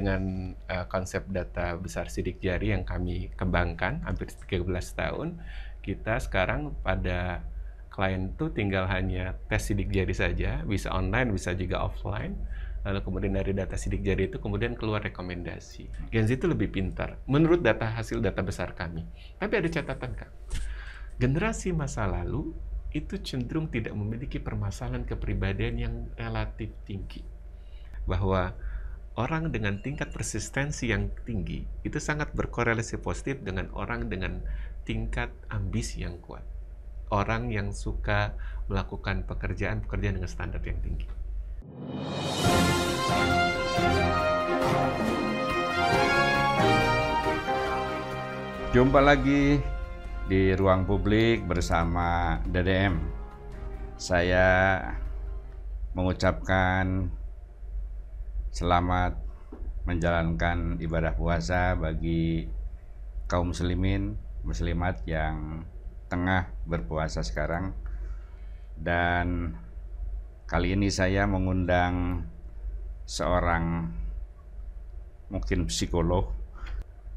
dengan konsep data besar sidik jari yang kami kembangkan hampir 13 tahun, kita sekarang pada klien itu tinggal hanya tes sidik jari saja, bisa online, bisa juga offline. Lalu kemudian dari data sidik jari itu kemudian keluar rekomendasi. Gen Z itu lebih pintar, menurut hasil data besar kami. Tapi ada catatan, Kak. Generasi masa lalu itu cenderung tidak memiliki permasalahan kepribadian yang relatif tinggi. Bahwa orang dengan tingkat persistensi yang tinggi itu sangat berkorelasi positif dengan orang dengan tingkat ambisi yang kuat. Orang yang suka melakukan pekerjaan dengan standar yang tinggi. Jumpa lagi di Ruang Publik bersama DDM. Saya mengucapkan selamat menjalankan ibadah puasa bagi kaum muslimat yang tengah berpuasa sekarang. Dan kali ini saya mengundang seorang mungkin psikolog,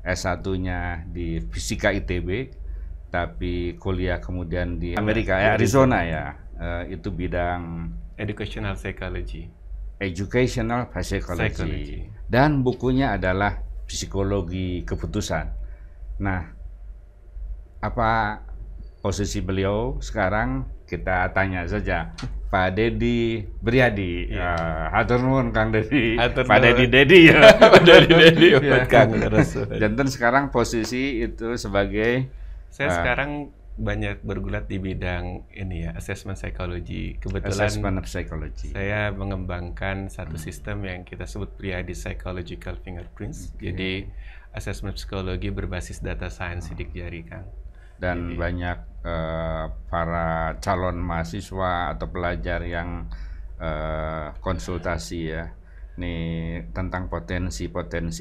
S1-nya di Fisika ITB, tapi kuliah kemudian di Amerika, Arizona ya. Itu bidang Educational Psychology. Dan bukunya adalah Psikologi Keputusan. Nah, apa posisi beliau sekarang? Kita tanya saja. Pak Deddy Briadi. Hatur nuhun Kang Deddy. Pak Deddy ya. Pak Deddy Kang. Janten sekarang posisi itu sebagai sekarang banyak bergulat di bidang ini ya, assessment psychology. Kebetulan saya mengembangkan satu sistem yang kita sebut Briadi Psychological Fingerprints. Jadi assessment psikologi berbasis data science sidik jari, Kang. Dan banyak para calon mahasiswa atau pelajar yang konsultasi ya, nih tentang potensi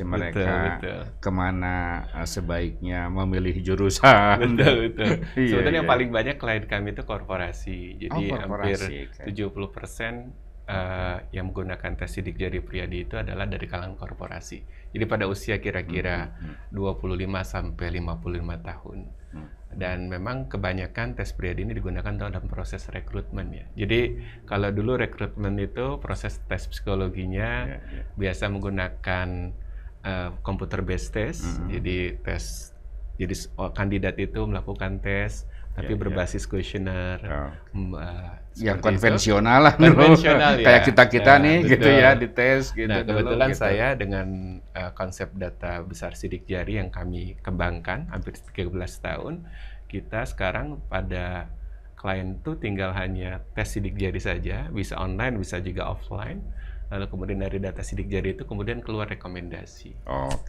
mereka, kemana sebaiknya memilih jurusan. Betul. Sebenarnya yang paling banyak klien kami itu korporasi. Jadi hampir 70% yang menggunakan tes sidik jari Briadi itu adalah dari kalangan korporasi. Jadi pada usia kira-kira 25 sampai 55 tahun. Dan memang kebanyakan tes Briadi ini digunakan dalam proses rekrutmen ya. Jadi kalau dulu rekrutmen itu proses tes psikologinya biasa menggunakan computer based test. Jadi kandidat itu melakukan tes tapi berbasis kuesioner. Yang konvensional lah. Konvensional ya. Kayak kita nih betul. Gitu ya, dites gitu. Nah, kebetulan gitu. Saya dengan konsep data besar sidik jari yang kami kembangkan hampir 13 tahun, kita sekarang pada klien itu tinggal hanya tes sidik jari saja, bisa online, bisa juga offline. Lalu kemudian dari data sidik jari itu kemudian keluar rekomendasi.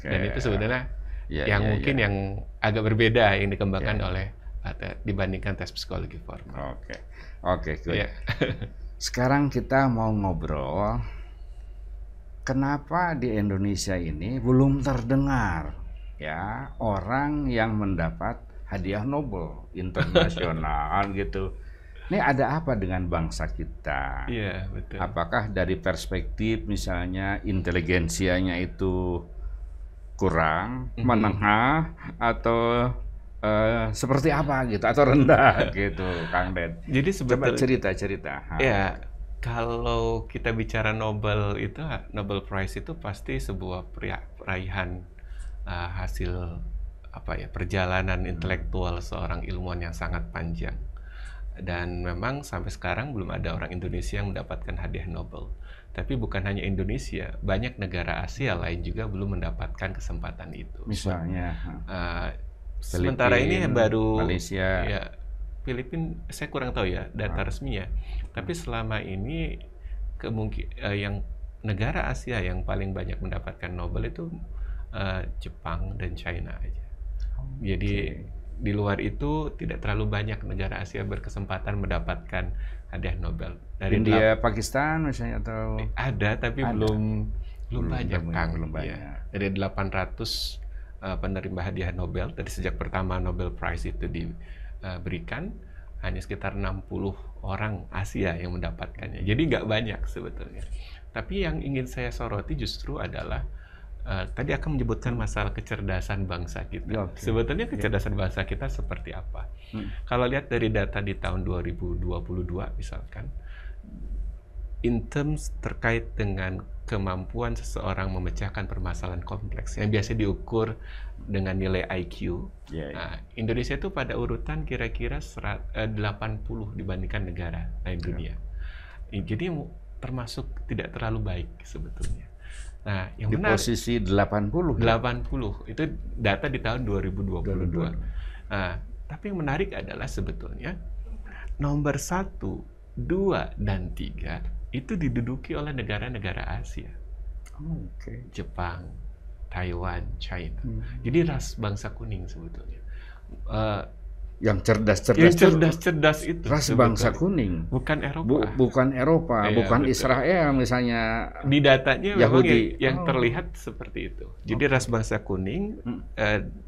Dan itu sebenarnya mungkin yang agak berbeda yang dikembangkan oleh dibandingkan tes psikologi formal. Oke, good. Sekarang kita mau ngobrol, kenapa di Indonesia ini belum terdengar ya orang yang mendapat hadiah Nobel internasional gitu. Ini ada apa dengan bangsa kita? Iya, betul. Apakah dari perspektif misalnya inteligensianya itu kurang, menengah, atau seperti apa gitu, atau rendah gitu, Kang Ded? Jadi coba cerita. Ya, kalau kita bicara Nobel itu, Nobel Prize itu pasti sebuah raihan hasil perjalanan intelektual seorang ilmuwan yang sangat panjang. Dan memang sampai sekarang belum ada orang Indonesia yang mendapatkan hadiah Nobel. Tapi bukan hanya Indonesia, banyak negara Asia lain juga belum mendapatkan kesempatan itu. Misalnya sementara ini baru Malaysia, ya, Filipina, saya kurang tahu ya data resminya. Tapi selama ini yang negara Asia yang paling banyak mendapatkan Nobel itu Jepang dan China aja. Jadi di luar itu tidak terlalu banyak negara Asia berkesempatan mendapatkan hadiah Nobel. Dari India, Pakistan misalnya, atau ada tapi belum banyak, Kang. Belum banyak. Ya. Dari 800 penerima hadiah Nobel dari sejak pertama Nobel Prize itu diberikan, hanya sekitar 60 orang Asia yang mendapatkannya. Jadi nggak banyak sebetulnya. Tapi yang ingin saya soroti justru adalah tadi akan menyebutkan masalah kecerdasan bangsa kita. Ya, oke. Sebetulnya kecerdasan bangsa kita seperti apa? Kalau lihat dari data di tahun 2022 misalkan, in terms terkait dengan kemampuan seseorang memecahkan permasalahan kompleks yang biasa diukur dengan nilai IQ. Nah, Indonesia itu pada urutan kira-kira 80 dibandingkan negara lain dunia. Jadi termasuk tidak terlalu baik sebetulnya. Nah, yang di benar posisi 80. 80 itu data di tahun 2022. Nah, tapi yang menarik adalah sebetulnya nomor 1, 2, dan 3 itu diduduki oleh negara-negara Asia. Jepang, Taiwan, China. Jadi ras bangsa kuning sebetulnya. Yang cerdas-cerdas itu ras bangsa kuning, bukan Eropa, bukan Eropa, ya, bukan betul. Israel misalnya. Di datanya Yahudi memang yang terlihat seperti itu. Jadi ras bangsa kuning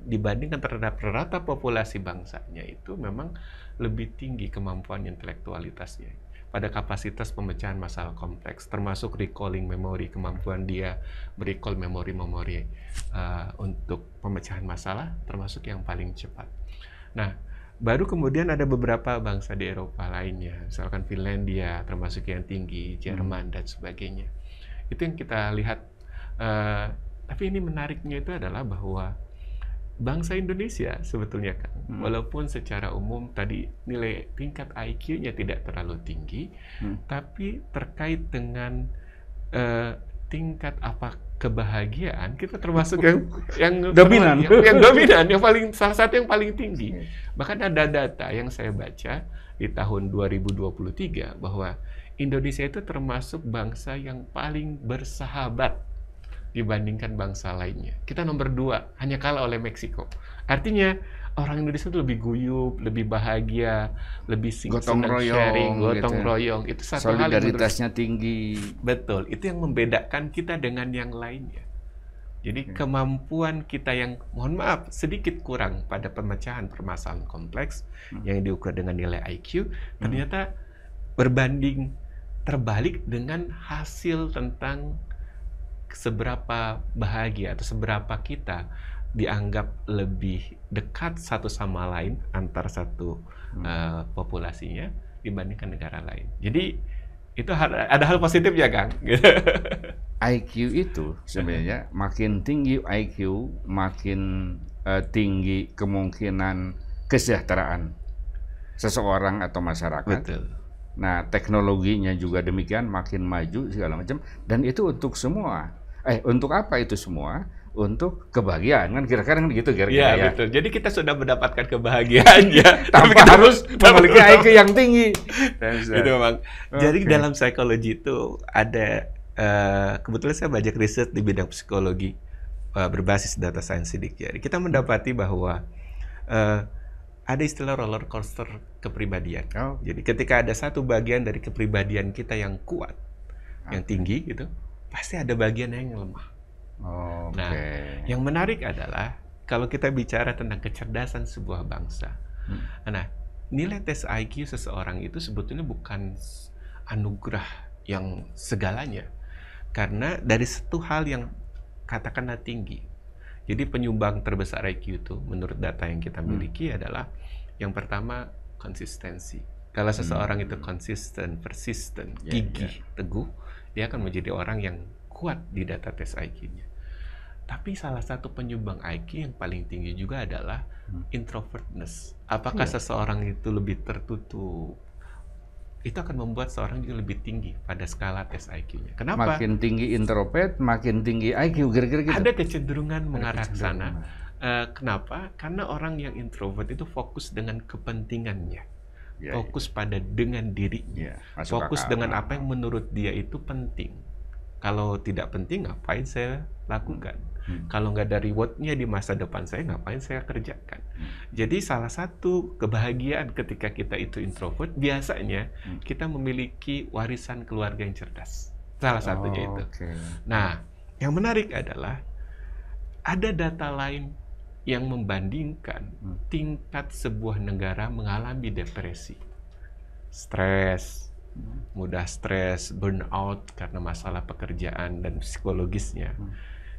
dibandingkan terhadap rata populasi bangsanya itu memang lebih tinggi kemampuan intelektualitasnya pada kapasitas pemecahan masalah kompleks, termasuk recalling memori, kemampuan dia merecall memori-memori untuk pemecahan masalah, termasuk yang paling cepat. Nah, baru kemudian ada beberapa bangsa di Eropa lainnya, misalkan Finlandia, termasuk yang tinggi, Jerman, dan sebagainya. Itu yang kita lihat. Tapi ini menariknya itu adalah bahwa bangsa Indonesia sebetulnya kan, walaupun secara umum tadi nilai tingkat IQ-nya tidak terlalu tinggi, tapi terkait dengan tingkat kebahagiaan kita termasuk yang dominan, yang paling salah satu yang paling tinggi. Bahkan ada data yang saya baca di tahun 2023 bahwa Indonesia itu termasuk bangsa yang paling bersahabat dibandingkan bangsa lainnya. Kita nomor 2, hanya kalah oleh Meksiko. Artinya orang Indonesia itu lebih guyup, lebih bahagia, lebih gotong royong. Itu satu hal yang solidaritasnya tinggi. Betul, itu yang membedakan kita dengan yang lainnya. Jadi kemampuan kita yang, mohon maaf, sedikit kurang pada pemecahan permasalahan kompleks yang diukur dengan nilai IQ, ternyata berbanding terbalik dengan hasil tentang seberapa bahagia atau seberapa kita dianggap lebih dekat satu sama lain antar satu populasinya dibandingkan negara lain. Jadi itu ada hal positif ya, Kang. IQ itu sebenarnya makin tinggi IQ, makin tinggi kemungkinan kesejahteraan seseorang atau masyarakat. Betul. Nah, teknologinya juga demikian, makin maju segala macam, dan itu untuk semua. Untuk apa itu semua? Untuk kebahagiaan, kan kira-kira gitu kira-kira ya. Betul. Jadi kita sudah mendapatkan kebahagiaannya tanpa harus memiliki IQ yang tinggi. Itu memang. Jadi dalam psikologi itu ada kebetulan saya banyak riset di bidang psikologi berbasis data science sidik jari. Kita mendapati bahwa ada istilah roller coaster kepribadian. Jadi ketika ada satu bagian dari kepribadian kita yang kuat, yang tinggi gitu, pasti ada bagian yang lemah. Nah, yang menarik adalah kalau kita bicara tentang kecerdasan sebuah bangsa. Nah, nilai tes IQ seseorang itu sebetulnya bukan anugerah yang segalanya. Karena dari satu hal yang katakanlah tinggi. Jadi penyumbang terbesar IQ itu menurut data yang kita miliki adalah yang pertama konsistensi. Kalau seseorang itu konsisten, persisten, gigih, teguh, dia akan menjadi orang yang kuat di data tes IQ-nya. Tapi salah satu penyumbang IQ yang paling tinggi juga adalah introvertness. Apakah seseorang itu lebih tertutup? Itu akan membuat seorang juga lebih tinggi pada skala tes IQ-nya. Kenapa? Makin tinggi introvert, makin tinggi IQ, kira-kira gitu. Ada kecenderungan mengarah ke sana. Kenapa? Karena orang yang introvert itu fokus dengan kepentingannya. Fokus pada dengan dirinya. Fokus dengan apa yang menurut dia itu penting. Kalau tidak penting, ngapain saya lakukan? Kalau nggak ada reward-nya di masa depan saya, ngapain saya kerjakan? Jadi salah satu kebahagiaan ketika kita itu introvert, biasanya kita memiliki warisan keluarga yang cerdas. Salah satunya itu. Nah, yang menarik adalah ada data lain yang membandingkan tingkat sebuah negara mengalami depresi, stres, mudah stres, burnout karena masalah pekerjaan dan psikologisnya.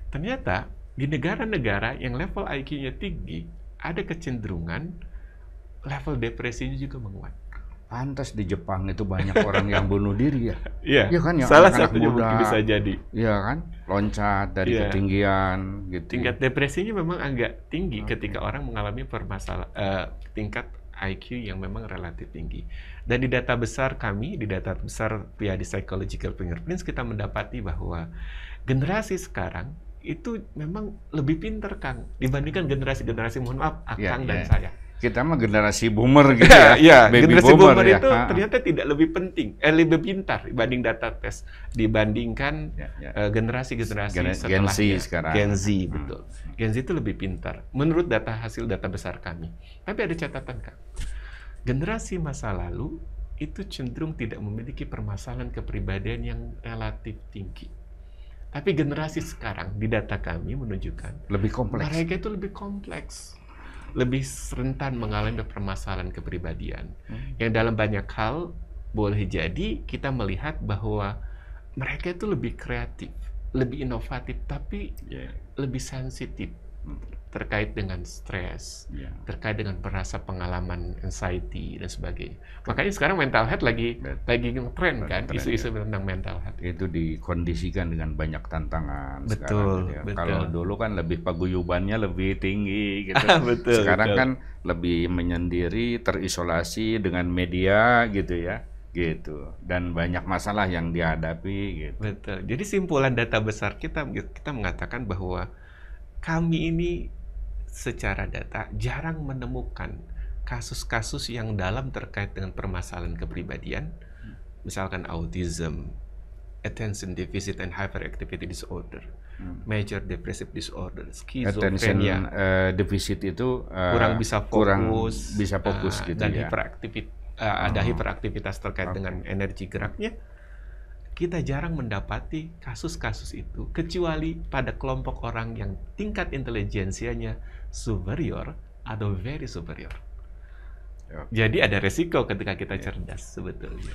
ternyata di negara-negara yang level IQ-nya tinggi, ada kecenderungan level depresinya juga menguat. Pantas di Jepang itu banyak orang yang bunuh diri ya. Iya, Ya kan, yang salah anak-anak satunya muda. mungkin bisa jadi. Iya kan, loncat dari Iya. ketinggian gitu. Tingkat depresinya memang agak tinggi ketika orang mengalami tingkat IQ yang memang relatif tinggi. Dan di data besar kami, di data besar PID Psychological Fingerprints, kita mendapati bahwa generasi sekarang itu memang lebih pinter, Kang, dibandingkan generasi-generasi, mohon maaf, Akang dan saya. Kita mah generasi boomer gitu ya. Iya, Baby generasi boomer ya. itu ternyata tidak lebih lebih pintar dibanding data tes, dibandingkan generasi-generasi Gen setelahnya. Z sekarang. Gen Z, betul. Gen Z itu lebih pintar, menurut hasil data besar kami. Tapi ada catatan, Kak. Generasi masa lalu itu cenderung tidak memiliki permasalahan kepribadian yang relatif tinggi. Tapi generasi sekarang, di data kami menunjukkan lebih kompleks. Mereka itu lebih kompleks, lebih rentan mengalami permasalahan kepribadian. Yang dalam banyak hal boleh jadi kita melihat bahwa mereka itu lebih kreatif, lebih inovatif, tapi lebih sensitif terkait dengan stres, terkait dengan merasa pengalaman anxiety dan sebagainya. Makanya sekarang mental health lagi ngetren kan, isu-isu tentang mental health. Itu dikondisikan dengan banyak tantangan. Betul, sekarang, ya. betul. Kalau dulu kan lebih paguyubannya lebih tinggi gitu. Betul, sekarang betul. kan lebih menyendiri, terisolasi dengan media gitu ya. Gitu. Dan banyak masalah yang dihadapi gitu. Betul. Jadi simpulan data besar kita mengatakan bahwa kami ini secara data jarang menemukan kasus-kasus yang dalam terkait dengan permasalahan kepribadian, misalkan autism, attention deficit and hyperactivity disorder, major depressive disorder, Attention skizofrenia, deficit itu kurang bisa fokus, gitu dan ya. ada hiperaktivitas terkait dengan energi geraknya. Kita jarang mendapati kasus-kasus itu kecuali pada kelompok orang yang tingkat intelijensianya superior atau very superior. Jadi ada resiko ketika kita cerdas sebetulnya.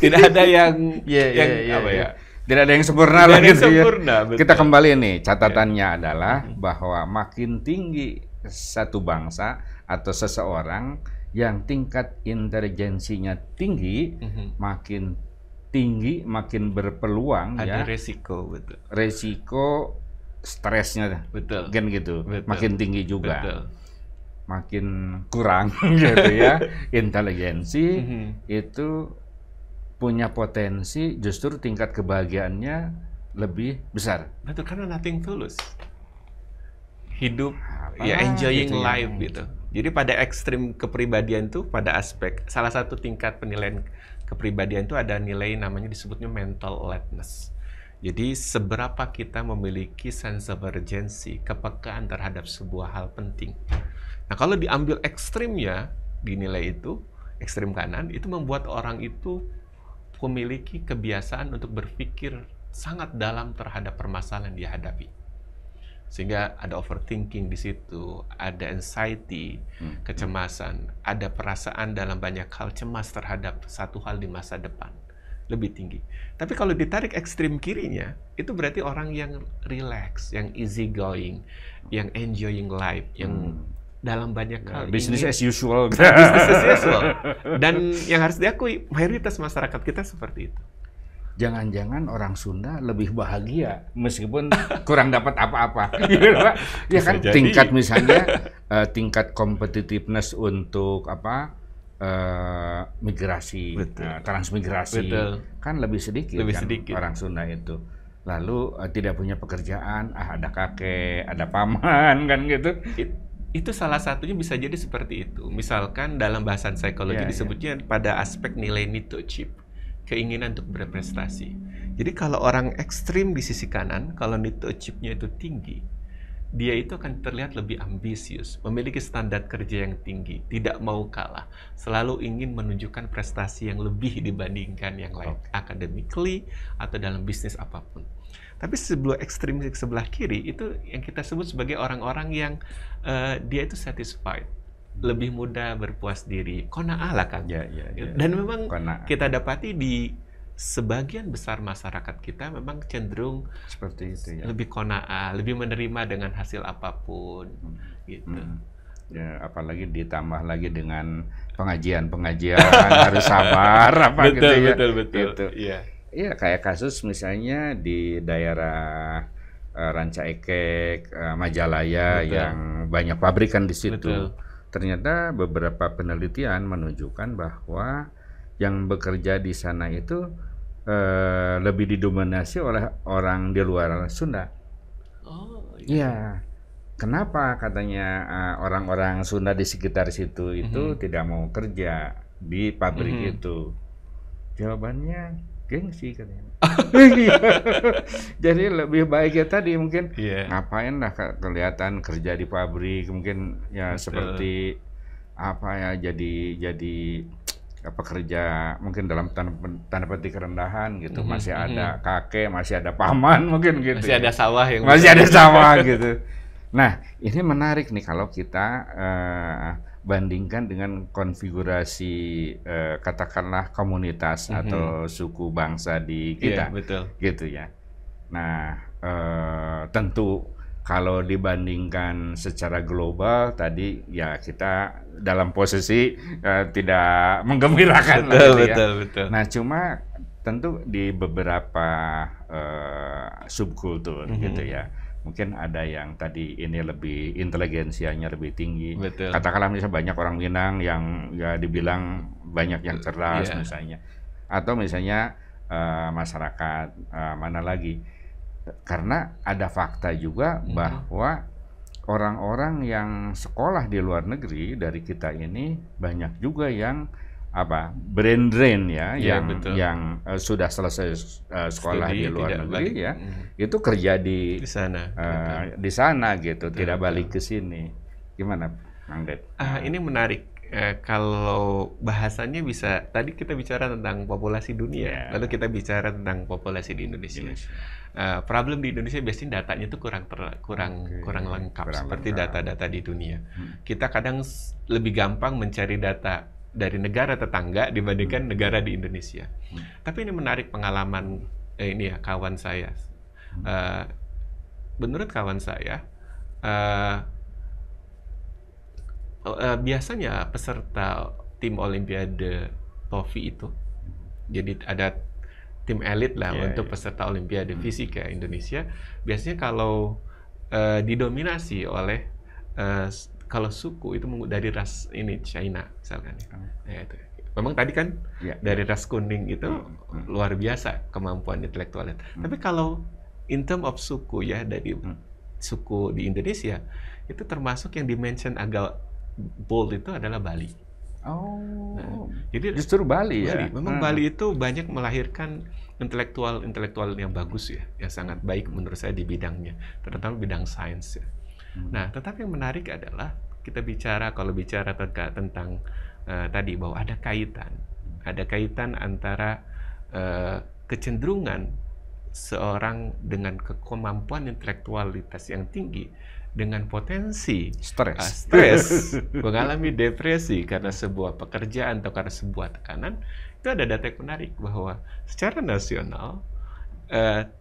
Tidak ada yang Tidak ada yang sempurna lah gitu ya. Betul. Kita kembali nih, catatannya adalah bahwa makin tinggi satu bangsa atau seseorang yang tingkat intelijensinya tinggi, makin tinggi, makin berpeluang ada resiko, betul. Resiko stresnya, betul. Kan gitu, betul. makin tinggi juga. Betul. Makin kurang gitu ya, intelijensi itu punya potensi justru tingkat kebahagiaannya lebih besar. Betul, karena nothing tulus. Hidup enjoying gitu life gitu. Jadi pada ekstrim kepribadian tuh pada aspek salah satu tingkat penilaian kepribadian itu ada nilai namanya disebutnya mental alertness. Jadi seberapa kita memiliki sense of urgency, kepekaan terhadap sebuah hal penting. Nah, kalau diambil ekstrimnya di nilai itu, ekstrim kanan, itu membuat orang itu memiliki kebiasaan untuk berpikir sangat dalam terhadap permasalahan yang dihadapi. Sehingga ada overthinking di situ, ada anxiety, kecemasan, ada perasaan dalam banyak hal cemas terhadap satu hal di masa depan, lebih tinggi. Tapi kalau ditarik ekstrim kirinya, itu berarti orang yang relax, yang easy going, yang enjoying life, yang dalam banyak hal business as usual. Business as usual. Dan yang harus diakui, mayoritas masyarakat kita seperti itu. Jangan-jangan orang Sunda lebih bahagia meskipun kurang dapat apa-apa. Ya kan, tingkat misalnya tingkat competitiveness untuk migrasi, transmigrasi, kan lebih sedikit orang Sunda itu. Lalu tidak punya pekerjaan, ada kakek, ada paman kan gitu. Itu salah satunya bisa jadi seperti itu. Misalkan dalam bahasan psikologi disebutnya pada aspek nilai need to achieve, keinginan untuk berprestasi. Jadi kalau orang ekstrim di sisi kanan, kalau need to achieve-nya itu tinggi, dia itu akan terlihat lebih ambisius, memiliki standar kerja yang tinggi, tidak mau kalah, selalu ingin menunjukkan prestasi yang lebih dibandingkan yang lain, academically atau dalam bisnis apapun. Tapi sebelah ekstrim sebelah kiri itu yang kita sebut sebagai orang-orang yang dia itu satisfied, lebih mudah berpuas diri, qanaah lah kan. Dan memang kita dapati di sebagian besar masyarakat kita memang cenderung Seperti itu ya. lebih qanaah, lebih menerima dengan hasil apapun, gitu. Ya, apalagi ditambah lagi dengan pengajian harus sabar apa Betul, gitu ya. betul. Gitu. Iya. Iya, kayak kasus misalnya di daerah Ranca Ekek, Majalaya Betul. yang banyak pabrikan di situ. Betul. Ternyata beberapa penelitian menunjukkan bahwa yang bekerja di sana itu lebih didominasi oleh orang di luar Sunda. Oh, Iya. Kenapa katanya orang-orang Sunda di sekitar situ itu tidak mau kerja di pabrik itu? Jawabannya gengsi katanya. Jadi lebih baik ya tadi mungkin ngapain lah kelihatan kerja di pabrik, mungkin ya seperti apa ya, jadi pekerja mungkin dalam tanda petik rendahan gitu, masih ada kakek, masih ada paman mungkin gitu, masih ada sawah yang masih ada sawah gitu. Nah, ini menarik nih kalau kita bandingkan dengan konfigurasi katakanlah komunitas atau suku bangsa di kita, gitu ya. Nah, tentu kalau dibandingkan secara global tadi ya kita dalam posisi tidak menggembirakan betul. Nah, cuma tentu di beberapa subkultur gitu ya. Mungkin ada yang tadi ini lebih inteligensianya lebih tinggi. Katakanlah misalnya banyak orang Minang yang ya dibilang banyak yang cerdas misalnya. Atau misalnya masyarakat mana lagi. Karena ada fakta juga bahwa orang-orang yang sekolah di luar negeri dari kita ini banyak juga yang brain drain ya, yang sudah selesai sekolah di luar negeri ya, itu kerja di sana gitu, tidak balik ke sini. Gimana, Kang Ded? Ini menarik. Kalau bahasanya bisa, tadi kita bicara tentang populasi dunia, lalu kita bicara tentang populasi di Indonesia. Problem di Indonesia biasanya datanya itu kurang lengkap seperti data-data di dunia. Kita kadang lebih gampang mencari data dari negara tetangga dibandingkan negara di Indonesia. Tapi ini menarik pengalaman ini ya kawan saya. Menurut kawan saya, biasanya peserta tim Olimpiade TOFI itu, jadi ada tim elit lah untuk peserta Olimpiade Fisika Indonesia. Biasanya kalau didominasi oleh kalau suku itu dari ras ini China misalkan. Ya, itu. Memang tadi kan dari ras kuning itu luar biasa kemampuan intelektualnya. Tapi kalau in term of suku ya, dari suku di Indonesia itu termasuk yang dimention agak bold itu adalah Bali. Jadi justru Bali ya. Memang Bali itu banyak melahirkan intelektual yang bagus ya, yang sangat baik menurut saya di bidangnya, terutama bidang sains ya. Nah, tetapi yang menarik adalah kita kalau bicara tentang tadi bahwa ada kaitan antara kecenderungan seorang dengan kemampuan intelektualitas yang tinggi dengan potensi stres mengalami depresi karena sebuah pekerjaan atau karena sebuah tekanan. Itu ada data yang menarik bahwa secara nasional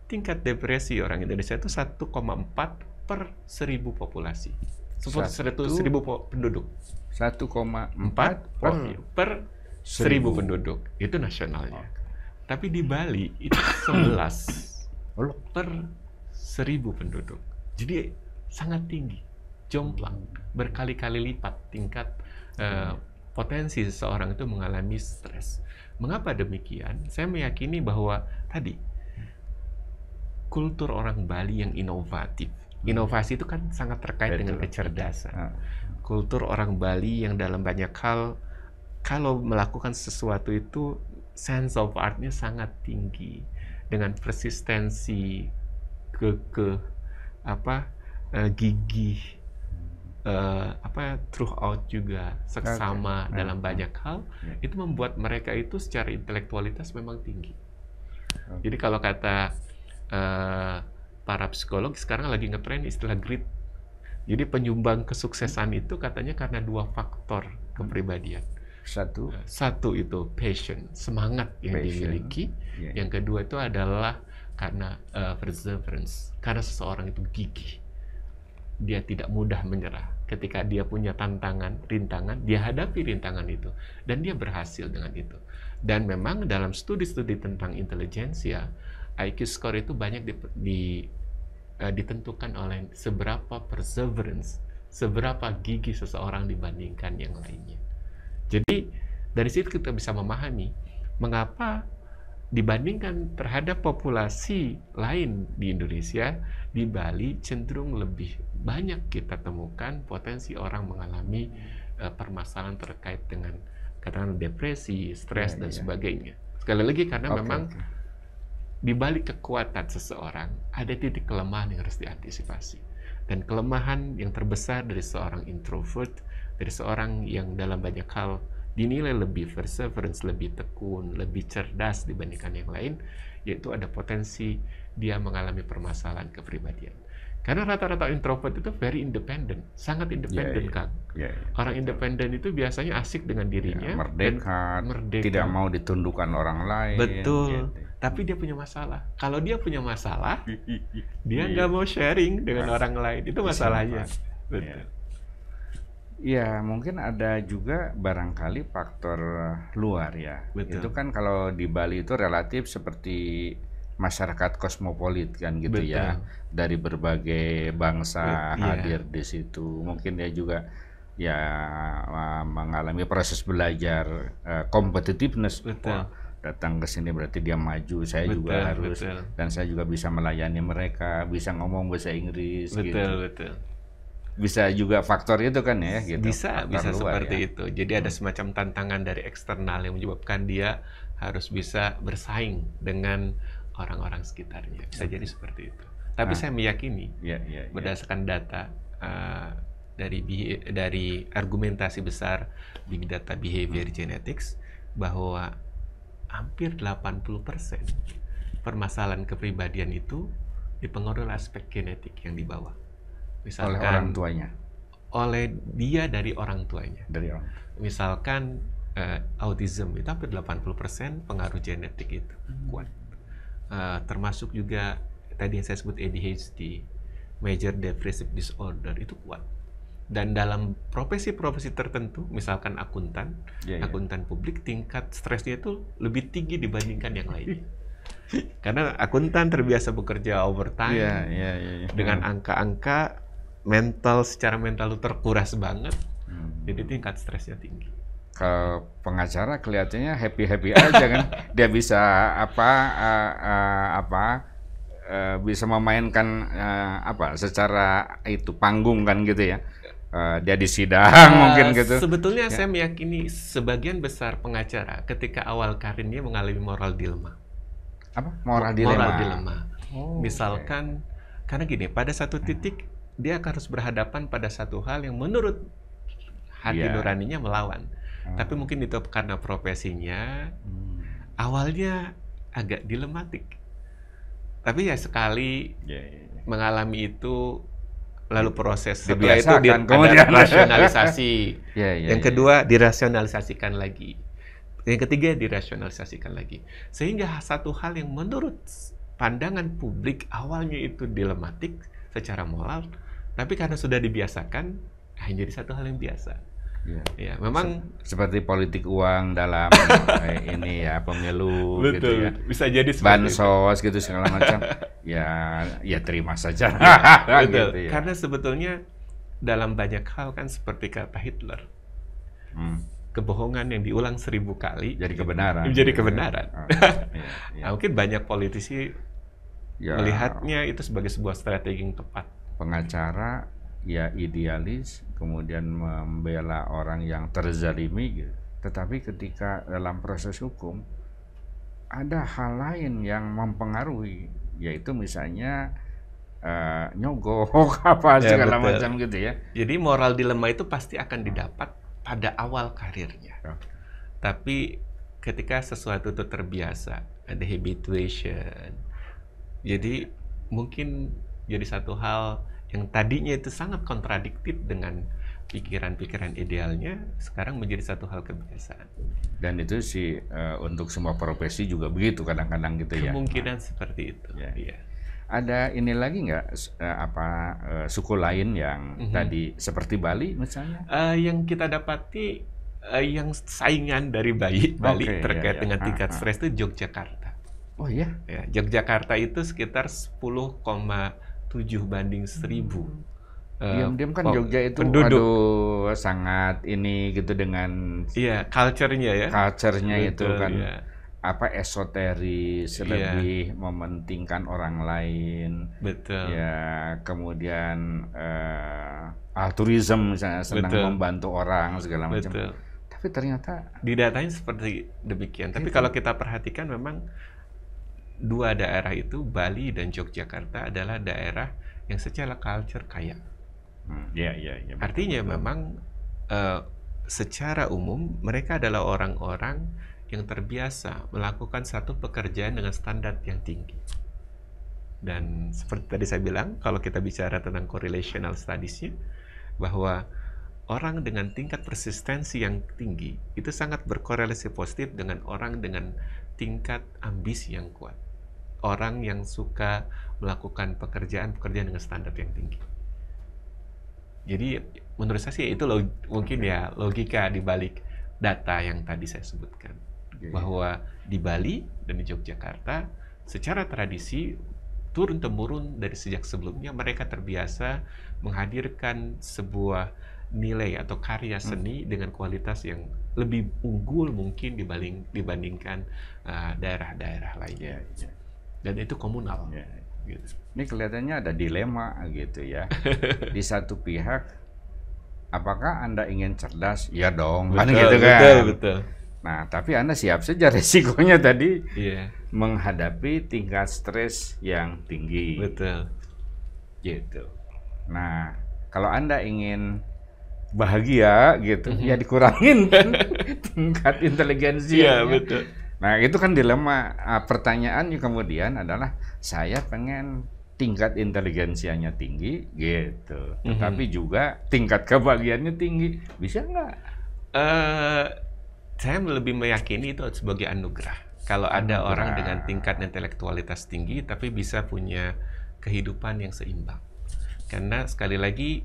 tingkat depresi orang Indonesia itu 1,4 per 1000 populasi. 1.000 penduduk. 1,4 per 1000 penduduk. Itu nasionalnya. Tapi di Bali itu 11 per 1000 penduduk. Jadi sangat tinggi, jomplang, berkali-kali lipat tingkat potensi seseorang itu mengalami stres. Mengapa demikian? Saya meyakini bahwa tadi kultur orang Bali yang inovatif. Inovasi itu kan sangat terkait dengan kecerdasan. Kultur orang Bali yang dalam banyak hal kalau melakukan sesuatu itu sense of art-nya sangat tinggi, dengan persistensi, gigih, throughout juga, seksama dalam banyak hal, itu membuat mereka itu secara intelektualitas memang tinggi. Jadi kalau kata para psikolog sekarang lagi ngetren istilah grit. Jadi penyumbang kesuksesan itu katanya karena 2 faktor kepribadian. Satu itu passion, semangat yang dimiliki. Yang kedua itu adalah karena perseverance, karena seseorang itu gigih. Dia tidak mudah menyerah. Ketika dia punya tantangan, rintangan, dia hadapi rintangan itu dan dia berhasil dengan itu. Dan memang dalam studi-studi tentang intelijensia, IQ score itu banyak ditentukan oleh seberapa perseverance, seberapa gigih seseorang dibandingkan yang lainnya. Jadi dari situ kita bisa memahami mengapa dibandingkan terhadap populasi lain di Indonesia, di Bali cenderung lebih banyak kita temukan potensi orang mengalami permasalahan terkait dengan katakanlah depresi, stres, dan sebagainya. Sekali lagi karena memang di balik kekuatan seseorang ada titik kelemahan yang harus diantisipasi. Dan kelemahan yang terbesar dari seorang introvert, dari seorang yang dalam banyak hal dinilai lebih perseverance, lebih tekun, lebih cerdas dibandingkan yang lain, yaitu ada potensi dia mengalami permasalahan kepribadian. Karena rata-rata introvert itu very independent, sangat independen, Kang. Orang independen itu biasanya asik dengan dirinya, merdeka, tidak mau ditundukkan orang lain. Betul. Tapi dia punya masalah. Kalau dia punya masalah, dia nggak mau sharing dengan orang lain. Itu masalahnya. Betul. Ya, mungkin ada juga barangkali faktor luar ya. Betul. Itu kan kalau di Bali itu relatif seperti masyarakat kosmopolit kan gitu. Betul. Ya. Dari berbagai bangsa hadir di situ. Mungkin dia juga ya mengalami proses belajar competitiveness. Betul. Datang ke sini berarti dia maju, saya juga harus, dan saya juga bisa melayani mereka, bisa ngomong bahasa Inggris. Betul. Bisa juga faktor itu kan ya, gitu. Bisa seperti itu. Jadi ada semacam tantangan dari eksternal yang menyebabkan dia harus bisa bersaing dengan orang-orang sekitarnya. Bisa jadi seperti itu. Tapi saya meyakini berdasarkan data dari argumentasi besar Big Data Behavior Genetics bahwa hampir 80% permasalahan kepribadian itu dipengaruhi oleh aspek genetik yang dibawa. Misalkan oleh orang tuanya. Oleh dia dari orang tuanya. Misalkan autism itu hampir 80% pengaruh genetik itu kuat. Termasuk juga tadi yang saya sebut ADHD, Major Depressive Disorder, itu kuat. Dan dalam profesi-profesi tertentu, misalkan akuntan publik, tingkat stresnya itu lebih tinggi dibandingkan yang lainnya. Karena akuntan terbiasa bekerja overtime dengan angka-angka secara mental itu terkuras banget, jadi tingkat stresnya tinggi. Kalau pengacara kelihatannya happy aja kan, dia bisa bisa memainkan secara itu panggung kan gitu ya. Dia di sidang mungkin gitu. Sebetulnya saya meyakini sebagian besar pengacara ketika awal karirnya mengalami moral dilema. Apa? Moral dilema. Misalkan karena gini, pada satu titik dia harus berhadapan pada satu hal yang menurut hati nuraninya melawan. Tapi mungkin itu karena profesinya awalnya agak dilematik. Tapi ya sekali mengalami itu, lalu proses setelah itu ada rasionalisasi. Yang kedua dirasionalisasikan lagi. Yang ketiga dirasionalisasikan lagi. Sehingga satu hal yang menurut pandangan publik awalnya itu dilematik secara moral, tapi karena sudah dibiasakan, jadi satu hal yang biasa. Ya, memang seperti politik uang dalam ini ya pemilu. Betul. Gitu ya. Bisa jadi bansos gitu segala macam. ya terima saja. Betul. Gitu ya. Karena sebetulnya dalam banyak hal kan seperti kata Hitler, kebohongan yang diulang 1000 kali jadi kebenaran. Jadi kebenaran. Nah, mungkin banyak politisi melihatnya itu sebagai sebuah strategi yang tepat. Pengacara ya idealis, kemudian membela orang yang terzalimi gitu. Tetapi ketika dalam proses hukum ada hal lain yang mempengaruhi, yaitu misalnya nyogok segala macam gitu ya. Jadi moral dilema itu pasti akan didapat pada awal karirnya. Tapi ketika sesuatu itu terbiasa, ada habituation. Jadi mungkin jadi satu hal yang tadinya itu sangat kontradiktif dengan pikiran-pikiran idealnya, sekarang menjadi satu hal kebiasaan. Dan itu sih untuk semua profesi juga begitu kadang-kadang gitu ya. Kemungkinan seperti itu. Ya. Iya. Ada ini lagi nggak suku lain yang tadi seperti Bali misalnya? Yang kita dapati yang saingan dari Bali terkait dengan tingkat stres itu Yogyakarta. Oh iya? Ya, Yogyakarta itu sekitar 10,7 banding 1000. Diam-diam kan Jogja itu penduduk. Aduh sangat ini gitu dengan culture-nya ya. Culture-nya itu kan ya. Esoteris, lebih mementingkan orang lain. Betul. Ya, kemudian altruism misalnya, senang membantu orang segala macam. Betul. Tapi ternyata di datanya seperti demikian. Tapi kalau kita perhatikan memang dua daerah itu, Bali dan Yogyakarta, adalah daerah yang secara culture kaya. Artinya memang secara umum mereka adalah orang-orang yang terbiasa melakukan satu pekerjaan dengan standar yang tinggi. Dan seperti tadi saya bilang, kalau kita bicara tentang correlational studies-nya, bahwa orang dengan tingkat persistensi yang tinggi itu sangat berkorelasi positif dengan orang dengan tingkat ambisi yang kuat. Orang yang suka melakukan pekerjaan-pekerjaan dengan standar yang tinggi. Jadi menurut saya sih itu mungkin ya logika di balik data yang tadi saya sebutkan. Bahwa di Bali dan di Yogyakarta secara tradisi turun-temurun dari sejak sebelumnya mereka terbiasa menghadirkan sebuah nilai atau karya seni dengan kualitas yang lebih unggul mungkin dibandingkan daerah-daerah lainnya. Dan itu komunal. Gitu. Ini kelihatannya ada dilema gitu ya. Di satu pihak, apakah Anda ingin cerdas? Ya dong, kan gitu kan. Betul. Nah, tapi Anda siap saja resikonya tadi menghadapi tingkat stres yang tinggi. Betul. Gitu. Nah, kalau Anda ingin bahagia gitu, ya dikurangin kan tingkat inteligensinya. Betul. Nah, itu kan dilema. Pertanyaannya kemudian adalah, saya pengen tingkat inteligensianya tinggi gitu, tetapi juga tingkat kebahagiaannya tinggi. Bisa nggak? Saya lebih meyakini itu sebagai anugerah. Kalau ada orang dengan tingkat intelektualitas tinggi, tapi bisa punya kehidupan yang seimbang. Karena sekali lagi,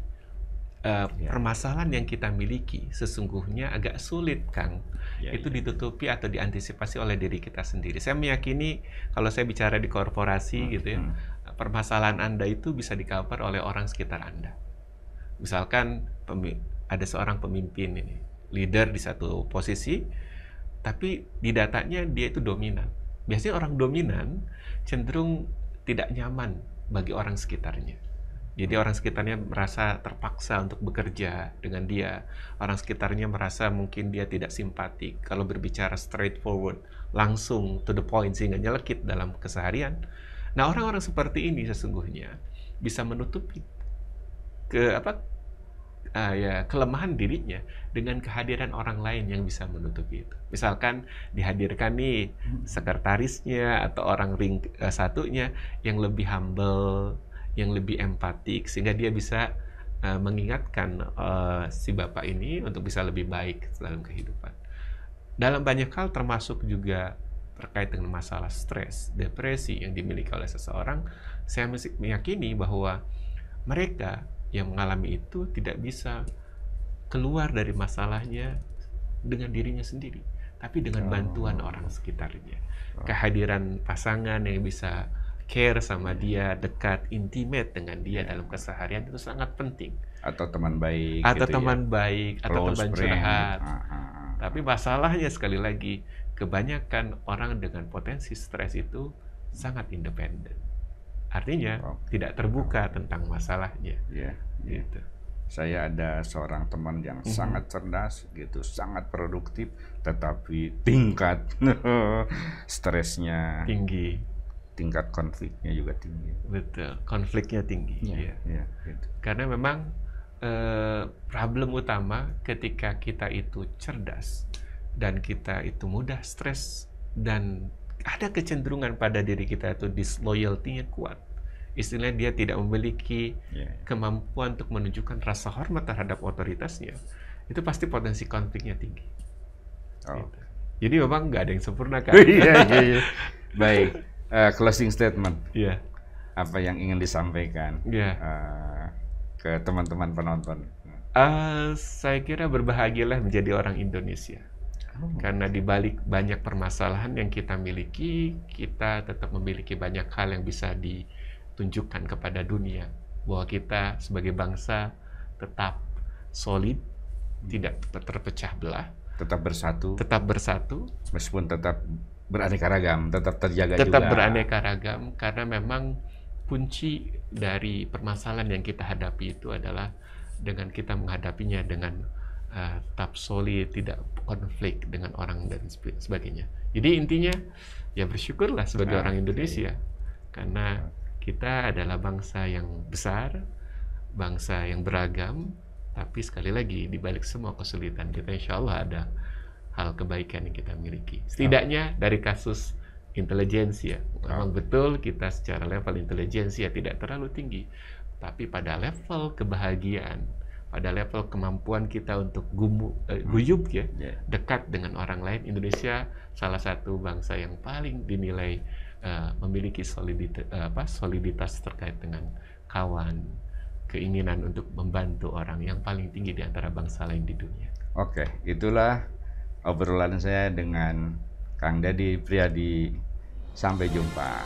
permasalahan yang kita miliki sesungguhnya agak sulit, Kang. Itu ditutupi atau diantisipasi oleh diri kita sendiri. Saya meyakini kalau saya bicara di korporasi gitu ya, permasalahan Anda itu bisa di-cover oleh orang sekitar Anda. Misalkan ada seorang pemimpin ini, leader di satu posisi, tapi di datanya dia itu dominan. Biasanya orang dominan cenderung tidak nyaman bagi orang sekitarnya. Jadi orang sekitarnya merasa terpaksa untuk bekerja dengan dia. Orang sekitarnya merasa mungkin dia tidak simpatik. Kalau berbicara straightforward, langsung to the point sehingga nyelekit dalam keseharian. Nah, orang-orang seperti ini sesungguhnya bisa menutupi kelemahan dirinya dengan kehadiran orang lain yang bisa menutupi itu. Misalkan dihadirkan nih sekretarisnya atau orang ring satunya yang lebih humble, yang lebih empatik, sehingga dia bisa mengingatkan si bapak ini untuk bisa lebih baik dalam kehidupan. Dalam banyak hal termasuk juga terkait dengan masalah stres, depresi yang dimiliki oleh seseorang, saya meyakini bahwa mereka yang mengalami itu tidak bisa keluar dari masalahnya dengan dirinya sendiri, tapi dengan bantuan orang sekitarnya. Kehadiran pasangan yang bisa care sama dia, dekat, intimate dengan dia dalam keseharian itu sangat penting. Atau teman baik. Atau gitu teman baik, atau teman curhat. Tapi masalahnya sekali lagi, kebanyakan orang dengan potensi stres itu sangat independen. Artinya tidak terbuka tentang masalahnya. Gitu. Saya ada seorang teman yang sangat cerdas, gitu, sangat produktif, tetapi tingkat stresnya tinggi. Tingkat konfliknya juga tinggi. Betul, konfliknya tinggi. Gitu. Karena memang problem utama ketika kita itu cerdas dan kita itu mudah stres dan ada kecenderungan pada diri kita itu disloyalty-nya kuat, istilahnya dia tidak memiliki Ya. kemampuan untuk menunjukkan rasa hormat terhadap otoritasnya, itu pasti potensi konfliknya tinggi. Oh. Gitu. Jadi memang nggak ada yang sempurna kan? Iya. Baik, closing statement. Iya. Apa yang ingin disampaikan Iya. ke teman-teman penonton? Saya kira berbahagialah menjadi orang Indonesia. Karena di balik banyak permasalahan yang kita miliki, kita tetap memiliki banyak hal yang bisa ditunjukkan kepada dunia. Bahwa kita sebagai bangsa tetap solid, tidak terpecah belah, Tetap bersatu, meskipun tetap beraneka ragam, tetap terjaga tetap juga. beraneka ragam, karena memang kunci dari permasalahan yang kita hadapi itu adalah dengan kita menghadapinya dengan tetap solid, tidak konflik dengan orang dan sebagainya. Jadi intinya ya bersyukurlah sebagai orang Indonesia, karena kita adalah bangsa yang besar, bangsa yang beragam, tapi sekali lagi di balik semua kesulitan kita, insya Allah ada hal kebaikan yang kita miliki. Setidaknya dari kasus intelijensia, memang betul kita secara level intelijensia tidak terlalu tinggi, tapi pada level kebahagiaan, pada level kemampuan kita untuk guyup ya, dekat dengan orang lain, Indonesia salah satu bangsa yang paling dinilai memiliki soliditas terkait dengan kawan, keinginan untuk membantu orang yang paling tinggi di antara bangsa lain di dunia. Oke, itulah obrolan saya dengan Kang Dadi Priadi. Sampai jumpa.